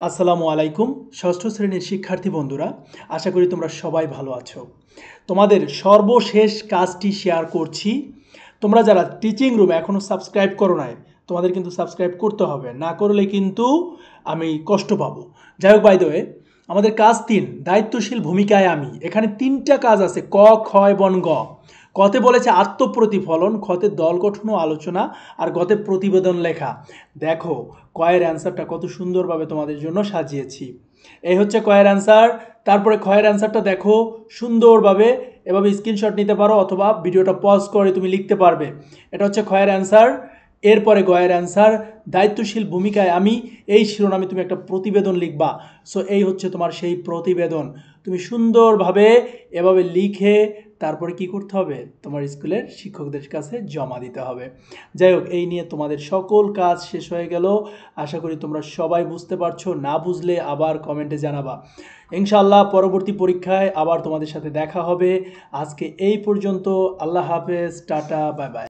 আসসালামু আলাইকুম ষষ্ঠ শ্রেণীর শিক্ষার্থী বন্ধুরা, আশা করি তোমরা সবাই ভালো আছো। তোমাদের সর্বশেষ কাজটি শেয়ার করছি। তোমরা যারা টিচিং রুম এখনও সাবস্ক্রাইব করো নাই, তোমাদের কিন্তু সাবস্ক্রাইব করতে হবে, না করলে কিন্তু আমি কষ্ট পাবো। যাই হোক, বাই দ্য ওয়ে, আমাদের কাজ 3, দায়িত্বশীল ভূমিকায় আমি। এখানে 3টা কাজ আছে, ক, খ এবং গ। কতে বলেছে আত্মপ্রতিফলন, খতে দল গঠন ও আলোচনা, আর গতে প্রতিবেদন লেখা। দেখো কয়ের অ্যান্সারটা কত সুন্দরভাবে তোমাদের জন্য সাজিয়েছি। এই হচ্ছে কয়ের অ্যান্সার। তারপরে খয়ের অ্যান্সারটা দেখো সুন্দরভাবে, এভাবে স্ক্রিনশট নিতে পারো অথবা ভিডিওটা পজ করে তুমি লিখতে পারবে। এটা হচ্ছে খয়ের অ্যান্সার। এরপরে গয়ের অ্যান্সার, দায়িত্বশীল ভূমিকায় আমি, এই শিরোনামে তুমি একটা প্রতিবেদন লিখবা। সো এই হচ্ছে তোমার সেই প্রতিবেদন। তুমি সুন্দরভাবে এভাবে লিখে তারপরে কি করতে হবে, তোমার স্কুলের শিক্ষকদের কাছে জমা দিতে হবে। যাই হোক, এই নিয়ে তোমাদের সকল কাজ শেষ হয়ে গেল। আশা করি তোমরা সবাই বুঝতে পারছো, না বুঝলে আবার কমেন্টে জানাবা। ইনশাআল্লাহ পরবর্তী পরীক্ষায় আবার তোমাদের সাথে দেখা হবে। আজকে এই পর্যন্ত। আল্লাহ হাফেজ, টাটা, বাই বাই।